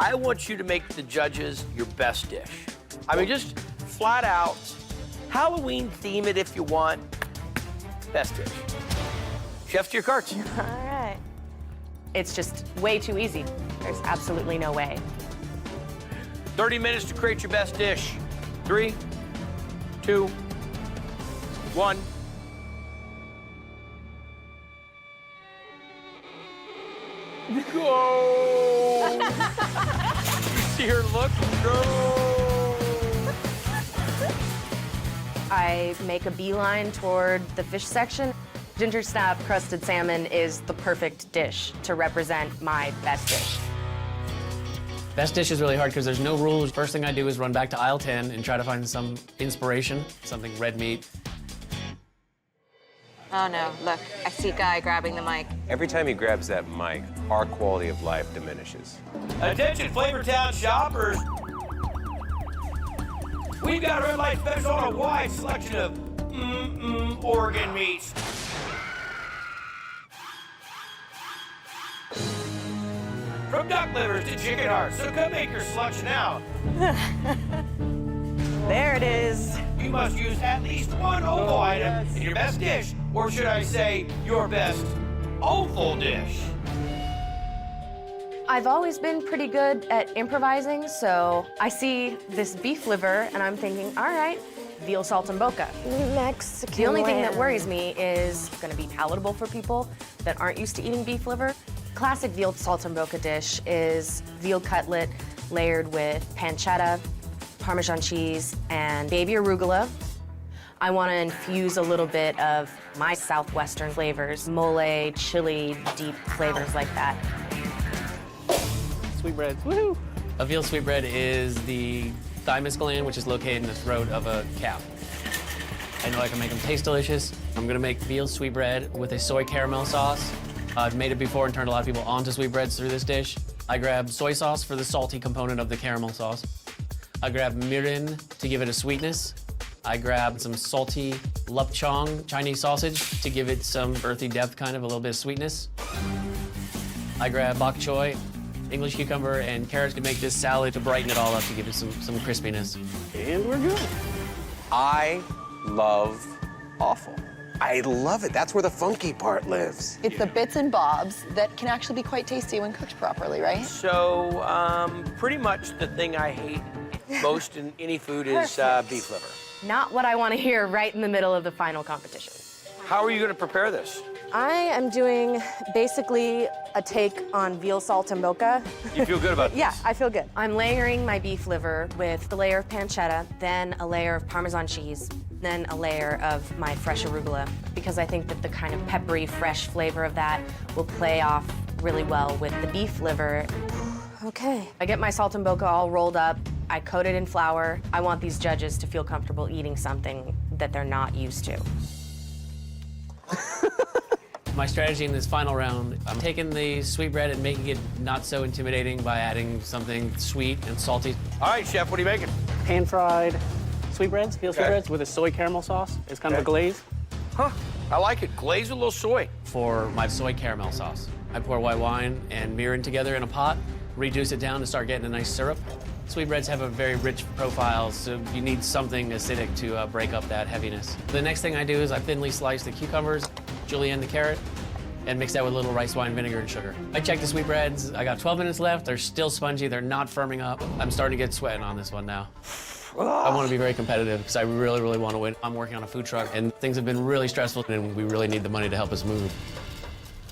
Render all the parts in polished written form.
I want you to make the judges your best dish. I mean, just flat out, Halloween theme it if you want. Best dish. Chefs to your carts. All right. It's just way too easy. There's absolutely no way. 30 minutes to create your best dish. 3, 2, 1. Go! You see her look? Go! I make a beeline toward the fish section. Ginger snap crusted salmon is the perfect dish to represent my best dish. Best dish is really hard because there's no rules. First thing I do is run back to aisle 10 and try to find some inspiration, something red meat. Oh no, look, I see Guy grabbing the mic. Every time he grabs that mic, our quality of life diminishes. Attention, Flavortown shoppers. We've got a red light special on a wide selection of organ meats. From duck livers to chicken hearts, so come make your selection now. There it is. You must use at least one oval item in your best dish, or should I say, your best oval dish. I've always been pretty good at improvising, so I see this beef liver and I'm thinking, all right, veal saltimbocca. Mexican The only thing that lamb. worries me is gonna be palatable for people that aren't used to eating beef liver. Classic veal saltimbocca dish is veal cutlet layered with pancetta, Parmesan cheese, and baby arugula. I want to infuse a little bit of my southwestern flavors, mole, chili, deep flavors like that. Sweetbreads, woohoo! A veal sweetbread is the thymus gland, which is located in the throat of a calf. I know I can make them taste delicious. I'm gonna make veal sweetbread with a soy caramel sauce. I've made it before and turned a lot of people onto sweetbreads through this dish. I grab soy sauce for the salty component of the caramel sauce. I grab mirin to give it a sweetness. I grab some salty lupchong Chinese sausage to give it some earthy depth, kind of a little bit of sweetness. I grab bok choy, English cucumber, and carrots to make this salad to brighten it all up, to give it some crispiness. And we're good. I love awful. I love it. That's where the funky part lives. It's the bits and bobs that can actually be quite tasty when cooked properly, right? So, pretty much the thing I hate most in any food is beef liver. Not what I want to hear right in the middle of the final competition. How are you going to prepare this? I am doing basically a take on veal saltimbocca. You feel good about this? Yeah, I feel good. I'm layering my beef liver with a layer of pancetta, then a layer of Parmesan cheese, then a layer of my fresh arugula, because I think that the kind of peppery, fresh flavor of that will play off really well with the beef liver. Okay. I get my saltimbocca all rolled up. I coat it in flour. I want these judges to feel comfortable eating something that they're not used to. My strategy in this final round, I'm taking the sweetbread and making it not so intimidating by adding something sweet and salty. All right, Chef, what are you making? Pan-fried sweetbreads, veal Okay. sweetbreads with a soy caramel sauce. It's kind of a glaze. Huh, I like it. Glaze with a little soy. For my soy caramel sauce, I pour white wine and mirin together in a pot, reduce it down to start getting a nice syrup. Sweetbreads have a very rich profile, so you need something acidic to break up that heaviness. The next thing I do is I thinly slice the cucumbers, julienne the carrot, and mix that with a little rice wine vinegar and sugar. I check the sweetbreads. I got 12 minutes left. They're still spongy. They're not firming up. I'm starting to get sweating on this one now. I want to be very competitive because I really, really want to win. I'm working on a food truck, and things have been really stressful, and we really need the money to help us move.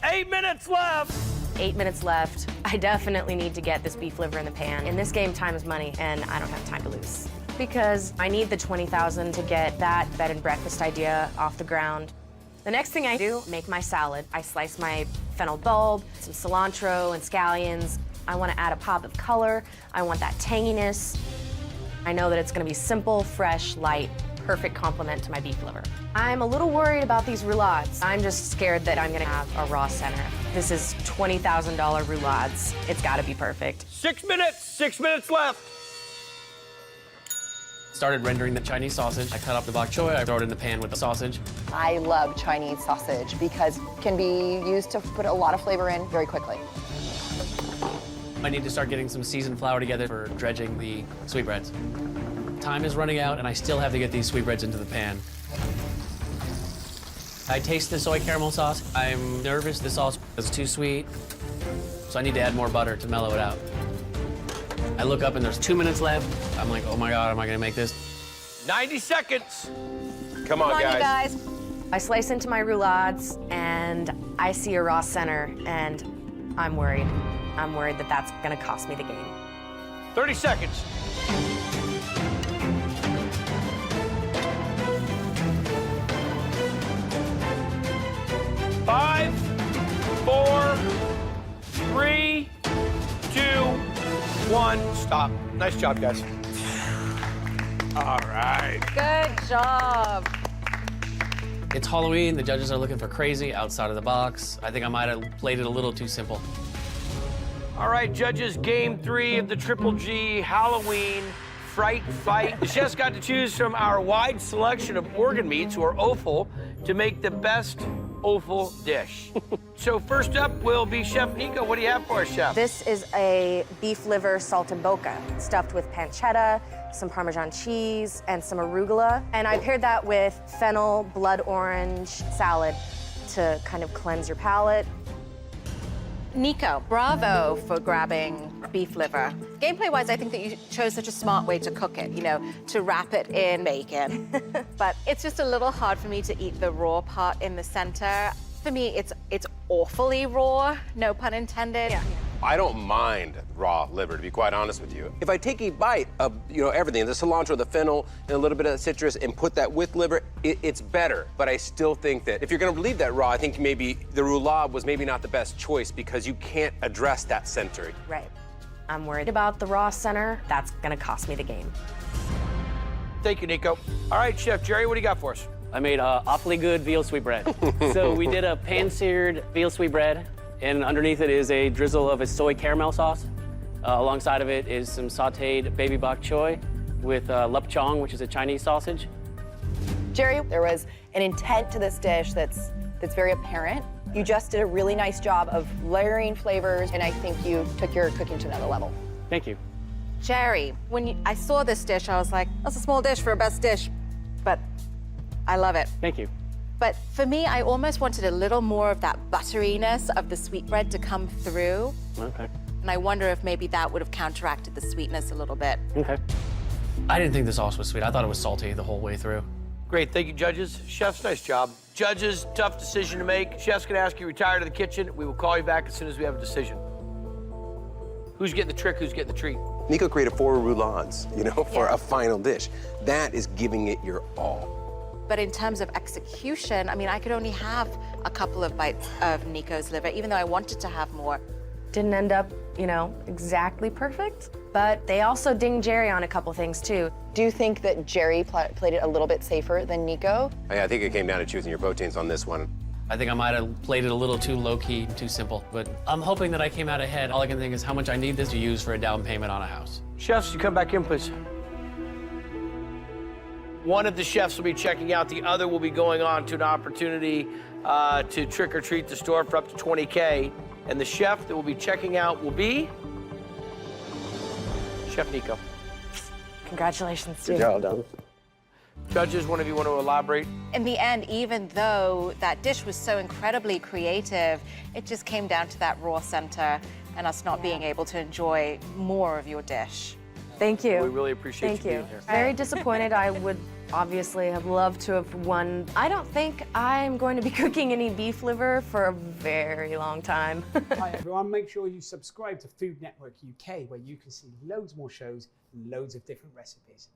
8 minutes left. 8 minutes left. I definitely need to get this beef liver in the pan. In this game, time is money, and I don't have time to lose. Because I need the $20,000 to get that bed and breakfast idea off the ground. The next thing I do, make my salad. I slice my fennel bulb, some cilantro and scallions. I want to add a pop of color. I want that tanginess. I know that it's going to be simple, fresh, light, perfect complement to my beef liver. I'm a little worried about these roulades. I'm just scared that I'm going to have a raw center. This is $20,000 roulades. It's got to be perfect. 6 minutes. 6 minutes left. Started rendering the Chinese sausage. I cut up the bok choy. I throw it in the pan with the sausage. I love Chinese sausage because it can be used to put a lot of flavor in very quickly. I need to start getting some seasoned flour together for dredging the sweetbreads. Time is running out, and I still have to get these sweetbreads into the pan. I taste the soy caramel sauce. I'm nervous the sauce is too sweet, so I need to add more butter to mellow it out. I look up and there's 2 minutes left. I'm like, oh my God, am I gonna make this? 90 seconds. Come on, Come on, you guys. guys. I slice into my roulades and I see a raw center and I'm worried. I'm worried that that's gonna cost me the game. 30 seconds. Five, 4, 3, 2, 1. Stop. Nice job, guys. All right. Good job. It's Halloween, the judges are looking for crazy, outside of the box. I think I might have played it a little too simple. All right, judges, game 3 of the Triple G Halloween Fright Fight. The chefs got to choose from our wide selection of organ meats, or offal, to make the best offal dish. So first up will be Chef Nico. What do you have for us, Chef? This is a beef liver saltimbocca, stuffed with pancetta, some Parmesan cheese, and some arugula. And I paired that with fennel blood orange salad to kind of cleanse your palate. Nico, bravo for grabbing beef liver. Gameplay-wise, I think that you chose such a smart way to cook it, you know, to wrap it in bacon. But it's just a little hard for me to eat the raw part in the center. For me, it's awfully raw, no pun intended. Yeah. I don't mind raw liver, to be quite honest with you. If I take a bite of, everything, the cilantro, the fennel, and a little bit of citrus, and put that with liver, it's better. But I still think that if you're gonna leave that raw, I think maybe the roulade was maybe not the best choice because you can't address that center. Right. I'm worried about the raw center. That's gonna cost me the game. Thank you, Nico. All right, Chef Jerry, what do you got for us? I made awfully good veal sweetbread. So we did a pan-seared veal sweetbread, and underneath it is a drizzle of a soy caramel sauce. Alongside of it is some sautéed baby bok choy with lup chong, which is a Chinese sausage. Jerry, there was an intent to this dish that's very apparent. You just did a really nice job of layering flavors, and I think you took your cooking to another level. Thank you. Jerry, when I saw this dish, I was like, that's a small dish for a best dish, but I love it. Thank you. But for me, I almost wanted a little more of that butteriness of the sweetbread to come through. Okay. And I wonder if maybe that would have counteracted the sweetness a little bit. Okay. I didn't think the sauce was sweet. I thought it was salty the whole way through. Great, thank you, judges. Chefs, nice job. Judges, tough decision to make. Chef's gonna ask you to retire to the kitchen. We will call you back as soon as we have a decision. Who's getting the trick, who's getting the treat? Nico created 4 roulades, for a final dish. That is giving it your all. But in terms of execution, I mean, I could only have a couple of bites of Nico's liver, even though I wanted to have more. Didn't end up, exactly perfect, but they also dinged Jerry on a couple things too. Do you think that Jerry played it a little bit safer than Nico? I think it came down to choosing your proteins on this one. I think I might have played it a little too low-key, too simple, but I'm hoping that I came out ahead. All I can think is how much I need this to use for a down payment on a house. Chefs, you come back in, please. One of the chefs will be checking out, the other will be going on to an opportunity to trick or treat the store for up to $20K. And the chef that will be checking out will be Chef Nico. Congratulations, Steve. Well done. Judges, one of you want to elaborate? In the end, even though that dish was so incredibly creative, it just came down to that raw center and us not being able to enjoy more of your dish. Thank you. We really appreciate Thank you you. being here. Very disappointed. I would obviously have loved to have won. I don't think I'm going to be cooking any beef liver for a very long time. Hi everyone, make sure you subscribe to Food Network UK, where you can see loads more shows and loads of different recipes.